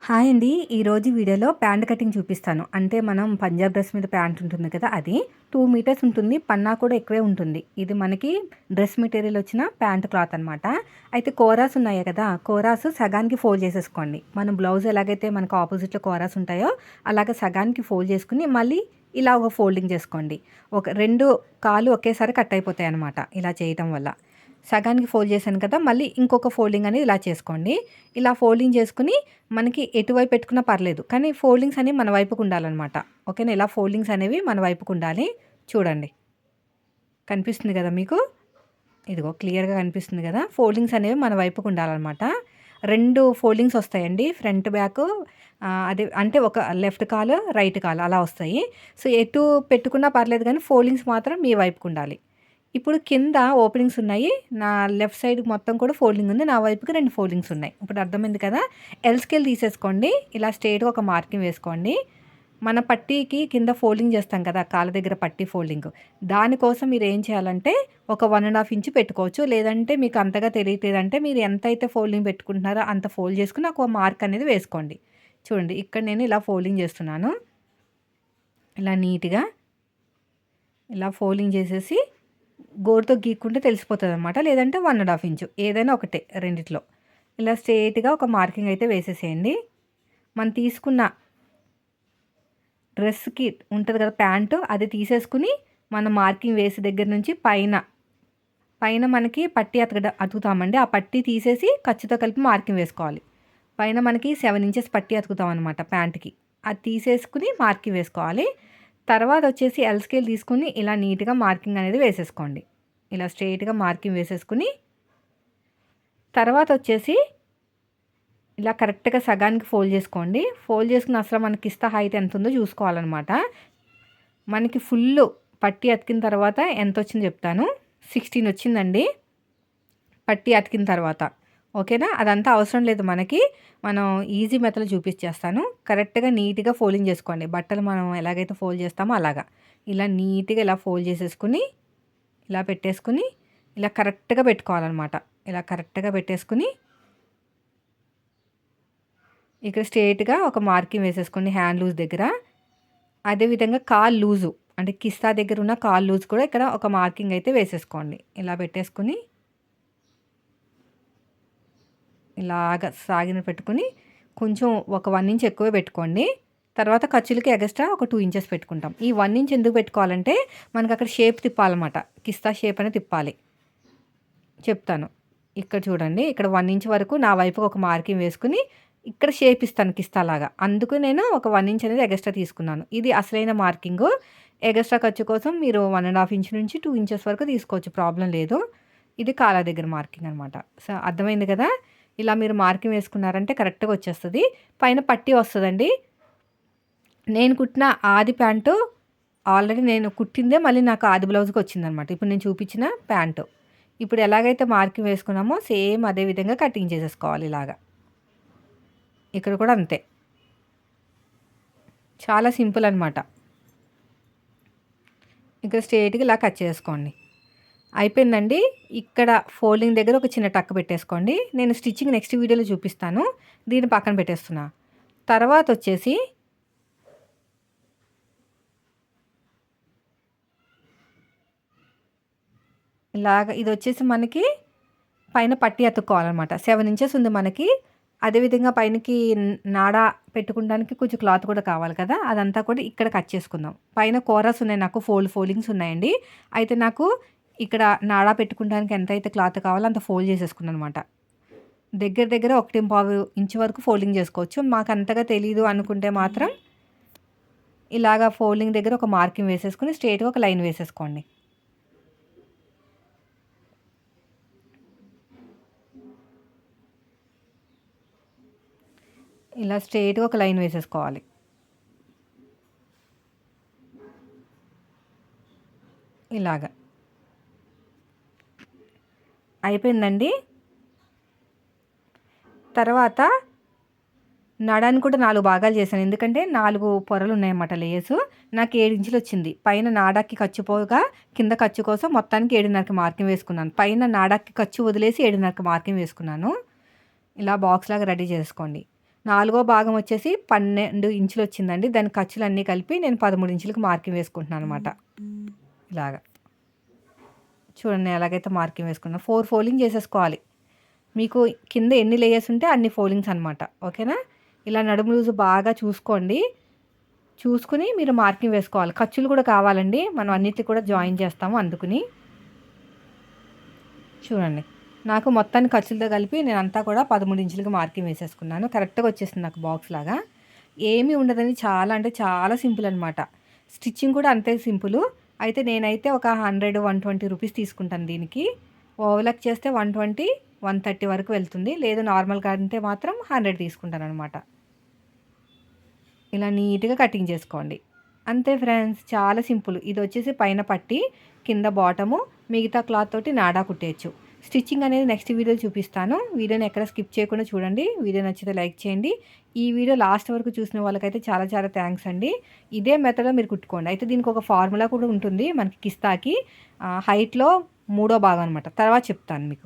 Hi అండి. ఈరోజు వీడియోలో ప్యాంట్ కటింగ్ చూపిస్తాను. అంటే మనం పంజాబ్ డ్రెస్ మీద ప్యాంట్ ఉంటుంది కదా! అది 2 మీటర్స్ ఉంటుంది. పన్నా కూడా ఎక్కువే ఉంటుంది. ఇది మనకి డ్రెస్ మెటీరియల్ వచ్చిన ప్యాంట్ క్లాత్ అనమాట. అయితే కోరాస్ ఉన్నాయి కదా! కోరాస్ సగానికి ఫోల్డ్ చేసేసుకోండి. మనం బ్లౌజ్ ఎలాగైతే మనకు ఆపోజిట్‌లో కోరాస్ ఉంటాయో అలాగే సగానికి ఫోల్డ్ చేసుకొని మళ్ళీ ఇలా ఒక ఫోల్డింగ్ చేసుకోండి. ఒక 2 కాళ్ళు ఒకేసారి కట్ అయిపోతాయన్నమాట ఇలా చేయటం వల్ల. సగానికి ఫోల్డ్ చేశాను కదా! మళ్ళీ ఇంకొక ఫోల్డింగ్ అనేది ఇలా చేసుకోండి. ఇలా ఫోల్డింగ్ చేసుకొని మనకి ఎటువైపు పెట్టుకున్నా పర్లేదు. కానీ ఫోల్డింగ్స్ అనేవి మన వైపుకు ఉండాలనమాట. ఓకేనా? ఇలా ఫోల్డింగ్స్ అనేవి మన వైపుకు ఉండాలి. చూడండి. కనిపిస్తుంది కదా మీకు? ఇదిగో క్లియర్‌గా కనిపిస్తుంది కదా! ఫోల్డింగ్స్ అనేవి మన వైపుకు ఉండాలనమాట. 2 ఫోల్డింగ్స్ వస్తాయండి. ఫ్రంట్, బ్యాక్ అదే అంటే ఒక లెఫ్ట్ కాలు, రైట్ కాలు అలా వస్తాయి. సో, ఎటు పెట్టుకున్నా పర్లేదు కానీ ఫోల్డింగ్స్ మాత్రం మీ వైపుకు ఉండాలి. ఇప్పుడు కింద ఓపెనింగ్స్ ఉన్నాయి. నా లెఫ్ట్ సైడ్ మొత్తం కూడా ఫోల్డింగ్ ఉంది. నా వైపుకి 2 ఫోల్డింగ్స్ ఉన్నాయి. ఇప్పుడు అర్థమైంది కదా! ఎల్ స్కేల్ తీసేసుకోండి. ఇలా స్ట్రెయిట్‌గా ఒక మార్కింగ్ వేసుకోండి. మన పట్టీకి కింద ఫోల్డింగ్ చేస్తాం కదా! కాళ్ళ దగ్గర పట్టీ ఫోల్డింగ్. దానికోసం మీరు ఏం చేయాలంటే ఒక 1 ½ ఇంచ్ పెట్టుకోవచ్చు. లేదంటే మీకు అంతగా తెలియట్లేదంటే మీరు ఎంతైతే ఫోల్డింగ్ పెట్టుకుంటున్నారో అంత ఫోల్డ్ చేసుకొని ఒక మార్క్ అనేది వేసుకోండి. చూడండి ఇక్కడ నేను ఇలా ఫోల్డింగ్ చేస్తున్నాను. ఇలా నీట్‌గా ఇలా ఫోల్డింగ్ చేసేసి గోరుతో గీక్కుంటే తెలిసిపోతుందనమాట. లేదంటే 1 ½ ఇంచు ఏదైనా ఒకటే రెండిట్లో. ఇలా స్ట్రెయిట్‌గా ఒక మార్కింగ్ అయితే వేసేసేయండి. మనం తీసుకున్న డ్రెస్‌కి ఉంటది కదా ప్యాంటు అది తీసేసుకొని మనం మార్కింగ్ వేసే దగ్గర నుంచి పైన మనకి పట్టీ అతుకుతామండి. ఆ పట్టీ తీసేసి ఖర్చుతో కలిపి మార్కింగ్ వేసుకోవాలి. పైన మనకి 7 ఇంచెస్ పట్టీ అతుకుతామనమాట ప్యాంట్‌కి. అది తీసేసుకుని మార్కింగ్ వేసుకోవాలి. తర్వాత వచ్చేసి ఎల్ స్కేల్ తీసుకొని ఇలా నీట్‌గా మార్కింగ్ అనేది వేసేసుకోండి. ఇలా స్ట్రెయిట్‌గా మార్కింగ్ వేసేసుకుని తర్వాత వచ్చేసి ఇలా కరెక్ట్‌గా సగానికి ఫోల్డ్ చేసుకోండి. ఫోల్డ్ చేసుకుని అసలు మనకి కిస్తా హైట్ ఎంత ఉందో చూసుకోవాలన్నమాట. మనకి ఫుల్లు పట్టీ అతికిన తర్వాత ఎంత వచ్చిందో చెప్తాను. 16 వచ్చిందండి పట్టీ అతికిన తర్వాత. ఓకేనా? అదంతా అవసరం లేదు మనకి. మనం ఈజీ మెథడ్‌లో చూపించేస్తాను. కరెక్ట్‌గా నీట్‌గా ఫోల్డింగ్ చేసుకోండి. బట్టలు మనం ఎలాగైతే ఫోల్డ్ చేస్తామో అలాగా. ఇలా నీట్‌గా ఇలా ఫోల్డ్ చేసేసుకుని ఇలా పెట్టేసుకుని ఇలా కరెక్ట్‌గా పెట్టుకోవాలన్నమాట. ఇలా కరెక్ట్‌గా పెట్టేసుకుని ఇక్కడ స్ట్రెయిట్‌గా ఒక మార్కింగ్ వేసేసుకోండి హ్యాండ్ లూజ్ దగ్గర. అదేవిధంగా కాలు లూజు అంటే కిస్తా దగ్గర ఉన్న కాలు లూజ్ కూడా ఇక్కడ ఒక మార్కింగ్ అయితే వేసేసుకోండి. ఇలా పెట్టేసుకుని ఇలాగ సాగిన పెట్టుకుని కొంచెం ఒక 1 ఇంచ్ ఎక్కువే పెట్టుకోండి. తర్వాత ఖర్చులకి ఎగస్ట్రా ఒక 2 ఇంచెస్ పెట్టుకుంటాం. ఈ 1 ఇంచ్ ఎందుకు పెట్టుకోవాలంటే మనకు అక్కడ షేప్ తిప్పాలన్నమాట. కిస్తా షేప్ అనేది తిప్పాలి. చెప్తాను. ఇక్కడ చూడండి. ఇక్కడ 1 ఇంచ్ వరకు నా వైపుకి ఒక మార్కింగ్ వేసుకుని ఇక్కడ షేప్ ఇస్తాను కిస్తాలాగా. అందుకు నేను ఒక 1 ఇంచ్ అనేది ఎగస్ట్రా తీసుకున్నాను. ఇది అసలైన మార్కింగు. ఎగస్ట్రా ఖర్చు కోసం మీరు 1 ½ ఇంచ్ నుంచి 2 ఇంచెస్ వరకు తీసుకోవచ్చు. ప్రాబ్లమ్ లేదు. ఇది కాళ్ళ దగ్గర మార్కింగ్ అనమాట. సో, అర్థమైంది కదా! ఇలా మీరు మార్కింగ్ వేసుకున్నారంటే కరెక్ట్‌గా వచ్చేస్తది. పైన పట్టీ వస్తదండి. నేను కుట్టిన ఆది ప్యాంటు ఆల్రెడీ నేను కుట్టిందే మళ్ళీ నాకు ఆది బ్లౌజ్‌కి వచ్చిందనమాట. ఇప్పుడు నేను చూపించిన ప్యాంటు. ఇప్పుడు ఎలాగైతే మార్కింగ్ వేసుకున్నామో సేమ్ అదే విధంగా కటింగ్ చేసేసుకోవాలి ఇలాగా. ఇక్కడ కూడా అంతే. చాలా సింపుల్ అనమాట. ఇక్కడ స్ట్రెయిట్‌గా ఇలా కట్ చేసుకోండి. అయిపోయిందండి. ఇక్కడ ఫోల్డింగ్ దగ్గర ఒక చిన్న టక్ పెట్టేసుకోండి. నేను స్టిచ్చింగ్ నెక్స్ట్ వీడియోలో చూపిస్తాను. దీన్ని పక్కన పెట్టేస్తున్నా. తర్వాత వచ్చేసి ఇలాగ ఇదొచ్చేసి మనకి పైన పట్టీ అతుక్కోవాలనమాట. 7 ఇంచెస్ ఉంది మనకి. అదేవిధంగా పైనకి నాడా పెట్టుకోవడానికి కొంచెం క్లాత్ కూడా కావాలి కదా! అదంతా కూడా ఇక్కడ కట్ చేసుకుందాం. పైన కోరాస్ ఉన్నాయి నాకు ఫోల్డింగ్స్ ఉన్నాయండి. అయితే నాకు ఇక్కడ నాడా పెట్టుకోవడానికి ఎంతైతే క్లాత్ కావాలో అంత ఫోల్డ్ చేసేసుకున్నాననమాట. దగ్గర దగ్గర 1.25 ఇంచ్ వరకు ఫోల్డింగ్ చేసుకోవచ్చు. మాకు అంతగా తెలీదు అనుకుంటే మాత్రం ఇలాగా ఫోల్డింగ్ దగ్గర ఒక మార్కింగ్ వేసేసుకొని స్ట్రెయిట్‌గా ఒక లైన్ వేసేసుకోండి. ఇలా స్ట్రెయిట్‌గా ఒక లైన్ వేసేసుకోవాలి. ఇలాగ. అయిపోయిందండి. తర్వాత నడాన్ని కూడా 4 భాగాలు చేశాను. ఎందుకంటే 4 పొరలు ఉన్నాయన్నమాట లేయర్సు. నాకు 7 ఇంచులు వచ్చింది. పైన నాడాకి ఖర్చు పోగా కింద ఖర్చు కోసం మొత్తానికి 7.5కి మార్కింగ్ వేసుకున్నాను. పైన నాడాకి ఖర్చు వదిలేసి 7.5కి మార్కింగ్ వేసుకున్నాను. ఇలా బాక్స్‌లాగా రెడీ చేసుకోండి. నాలుగో భాగం వచ్చేసి 12 ఇంచులు వచ్చిందండి. దాని ఖర్చులన్నీ కలిపి నేను 13 ఇంచులకి మార్కింగ్ వేసుకుంటున్నాను అనమాట. ఇలాగా చూడండి ఎలాగైతే మార్కింగ్ వేసుకున్నా 4 ఫోల్డింగ్ చేసేసుకోవాలి. మీకు కింద ఎన్ని లేయర్స్ ఉంటే అన్ని ఫోల్డింగ్స్ అనమాట. ఓకేనా? ఇలా నడుము లూజు బాగా చూసుకోండి. చూసుకుని మీరు మార్కింగ్ వేసుకోవాలి. ఖర్చులు కూడా కావాలండి. మనం అన్నిటిని కూడా జాయిన్ చేస్తాము అందుకుని. చూడండి నాకు మొత్తాన్ని ఖర్చులతో కలిపి నేనంతా కూడా 13 ఇంచులకి మార్కింగ్ వేసేసుకున్నాను. కరెక్ట్‌గా వచ్చేసింది నాకు బాక్స్ లాగా. ఏమీ ఉండదని చాలా అంటే చాలా సింపుల్ అనమాట. స్టిచ్చింగ్ కూడా అంతే సింపుల్. అయితే నేనైతే ఒక 100, 120 రూపీస్ తీసుకుంటాను దీనికి. ఓవర్‌లాక్ చేస్తే 120, 130 వరకు వెళ్తుంది. లేదు నార్మల్‌గా అంటే మాత్రం 100 తీసుకుంటాననమాట. ఇలా నీట్‌గా కటింగ్ చేసుకోండి. అంతే ఫ్రెండ్స్, చాలా సింపుల్. ఇది వచ్చేసి పైన పట్టి, కింద బాటము, మిగతా క్లాత్ తోటి నాడా కుట్టేయచ్చు. స్టిచ్చింగ్ అనేది నెక్స్ట్ వీడియోలో చూపిస్తాను. వీడియోని ఎక్కడ స్కిప్ చేయకుండా చూడండి. వీడియో నచ్చితే లైక్ చేయండి. ఈ వీడియో లాస్ట్ వరకు చూసిన వాళ్ళకైతే చాలా చాలా థ్యాంక్స్ అండి. ఇదే మెథడ్‌లో మీరు కుట్టుకోండి. అయితే దీనికి ఒక ఫార్ములా కూడా ఉంటుంది మనకి కిస్తాకి. హైట్‌లో మూడో భాగం అనమాట. తర్వాత చెప్తాను మీకు.